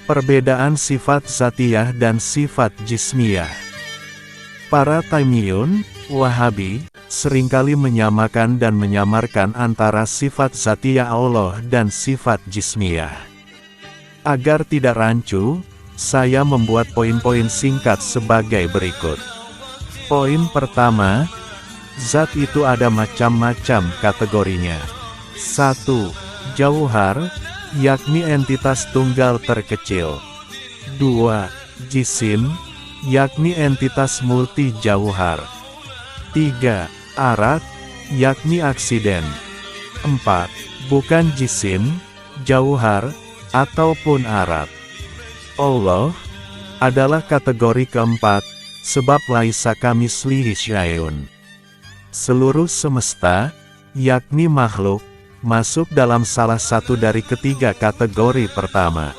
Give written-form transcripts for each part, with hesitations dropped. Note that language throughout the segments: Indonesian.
Perbedaan sifat zatiyah dan sifat jismiyah. Para Taimiyun, Wahabi, seringkali menyamakan dan menyamarkan antara sifat zatiyah Allah dan sifat jismiyah. Agar tidak rancu, saya membuat poin-poin singkat sebagai berikut. Poin pertama, zat itu ada macam-macam kategorinya. 1. Jauhar, yakni entitas tunggal terkecil. 2. Jisim, yakni entitas multi jauhar. 3. Arat, yakni aksiden. 4. Bukan jisim, jauhar, ataupun arat. Allah adalah kategori keempat, sebab laisa kamislihi syai'un. Seluruh semesta, yakni makhluk, masuk dalam salah satu dari ketiga kategori pertama.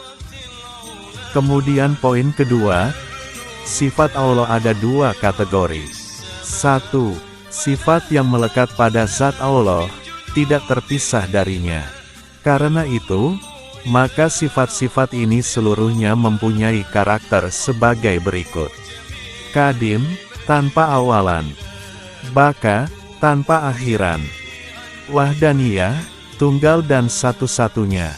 Kemudian poin kedua, sifat Allah ada dua kategori. 1. Sifat yang melekat pada zat Allah, tidak terpisah darinya. Karena itu, maka sifat-sifat ini seluruhnya mempunyai karakter sebagai berikut. Qadim, tanpa awalan. Baka, tanpa akhiran. Wahdaniyah, tunggal dan satu-satunya.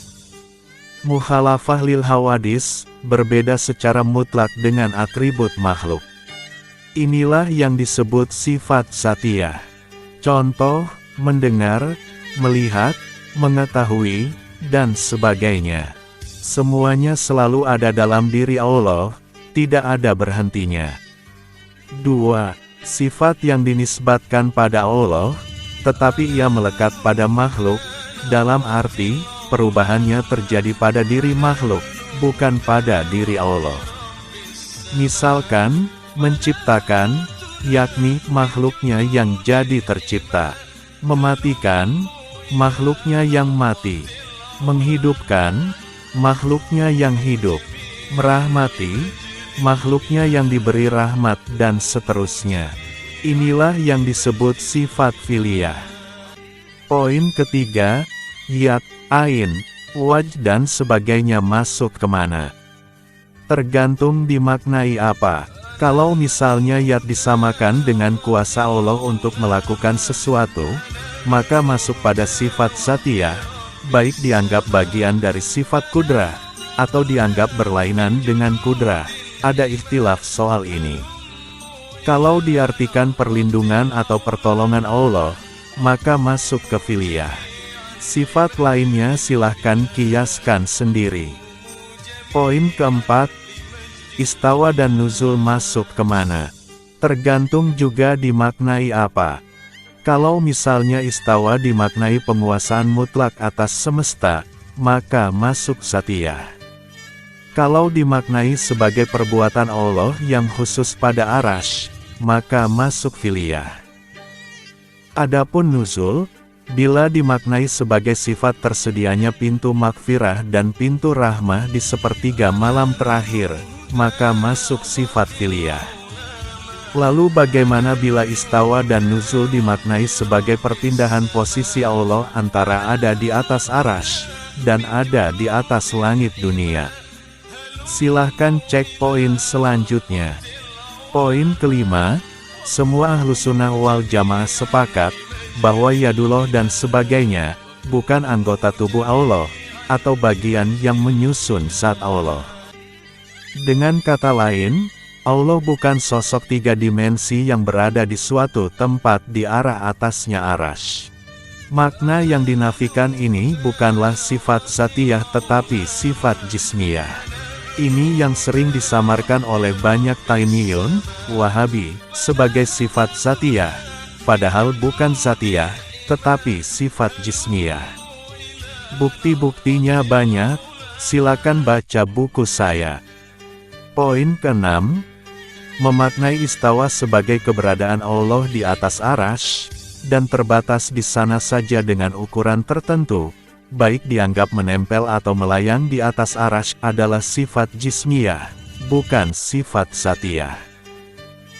Mukhalafah lil hawadis, berbeda secara mutlak dengan atribut makhluk. Inilah yang disebut sifat zatiyah. Contoh, mendengar, melihat, mengetahui, dan sebagainya. Semuanya selalu ada dalam diri Allah, tidak ada berhentinya. 2. Sifat yang dinisbatkan pada Allah, tetapi ia melekat pada makhluk, dalam arti, perubahannya terjadi pada diri makhluk, bukan pada diri Allah. Misalkan, menciptakan, yakni makhluknya yang jadi tercipta. Mematikan, makhluknya yang mati. Menghidupkan, makhluknya yang hidup. Merahmati, makhluknya yang diberi rahmat dan seterusnya. Inilah yang disebut sifat filiyah. Poin ketiga, yad, ain, wajh dan sebagainya masuk kemana? Tergantung dimaknai apa. Kalau misalnya yad disamakan dengan kuasa Allah untuk melakukan sesuatu, maka masuk pada sifat zatiyah, baik dianggap bagian dari sifat kudrah, atau dianggap berlainan dengan kudrah. Ada ikhtilaf soal ini. Kalau diartikan perlindungan atau pertolongan Allah, maka masuk ke filiyah. Sifat lainnya silahkan kiaskan sendiri. Poin keempat, istawa dan nuzul masuk kemana? Tergantung juga dimaknai apa. Kalau misalnya istawa dimaknai penguasaan mutlak atas semesta, maka masuk zatiyah. Kalau dimaknai sebagai perbuatan Allah yang khusus pada arash, maka masuk filiyah. Adapun nuzul, bila dimaknai sebagai sifat tersedianya pintu maghfirah dan pintu rahmah di sepertiga malam terakhir, maka masuk sifat filiyah. Lalu bagaimana bila istawa dan nuzul dimaknai sebagai perpindahan posisi Allah antara ada di atas arash, dan ada di atas langit dunia? Silahkan cek poin selanjutnya. Poin kelima, semua ahlu sunnah wal jamaah sepakat, bahwa yadullah dan sebagainya, bukan anggota tubuh Allah, atau bagian yang menyusun zat Allah. Dengan kata lain, Allah bukan sosok tiga dimensi yang berada di suatu tempat di arah atasnya arash. Makna yang dinafikan ini bukanlah sifat zatiyah tetapi sifat jismiyah. Ini yang sering disamarkan oleh banyak Taimiyun, Wahabi, sebagai sifat zatiyah, padahal bukan zatiyah, tetapi sifat jismiyah. Bukti-buktinya banyak, silakan baca buku saya. Poin keenam, memaknai istawa sebagai keberadaan Allah di atas arash, dan terbatas di sana saja dengan ukuran tertentu, baik dianggap menempel atau melayang di atas arash adalah sifat jismiyah, bukan sifat zatiyah.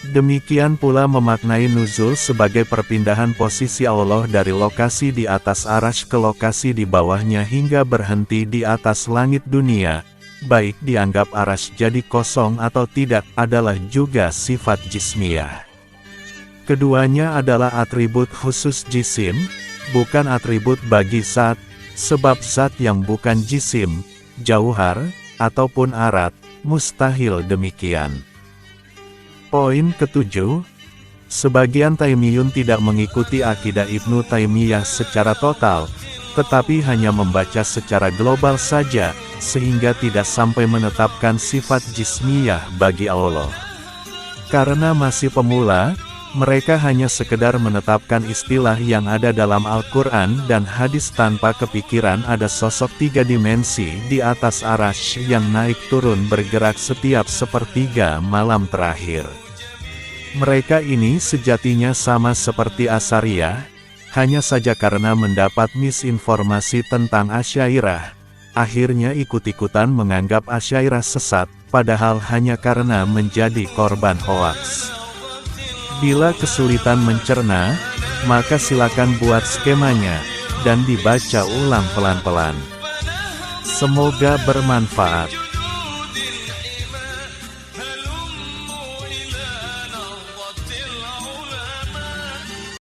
Demikian pula memaknai nuzul sebagai perpindahan posisi Allah dari lokasi di atas arasy ke lokasi di bawahnya hingga berhenti di atas langit dunia, baik dianggap arasy jadi kosong atau tidak, adalah juga sifat jismiyah. Keduanya adalah atribut khusus jisim, bukan atribut bagi zat, sebab zat yang bukan jisim, jauhar, ataupun arat, mustahil demikian. Poin ketujuh, sebagian Taimiyun tidak mengikuti akidah Ibnu Taimiyah secara total, tetapi hanya membaca secara global saja, sehingga tidak sampai menetapkan sifat jismiyah bagi Allah. Karena masih pemula, mereka hanya sekedar menetapkan istilah yang ada dalam Al-Quran dan hadis tanpa kepikiran ada sosok tiga dimensi di atas arasy yang naik turun bergerak setiap sepertiga malam terakhir. Mereka ini sejatinya sama seperti Asy'ariyah, hanya saja karena mendapat misinformasi tentang Asy'ariyah, akhirnya ikut-ikutan menganggap Asy'ariyah sesat, padahal hanya karena menjadi korban hoaks. Bila kesulitan mencerna, maka silakan buat skemanya, dan dibaca ulang pelan-pelan. Semoga bermanfaat.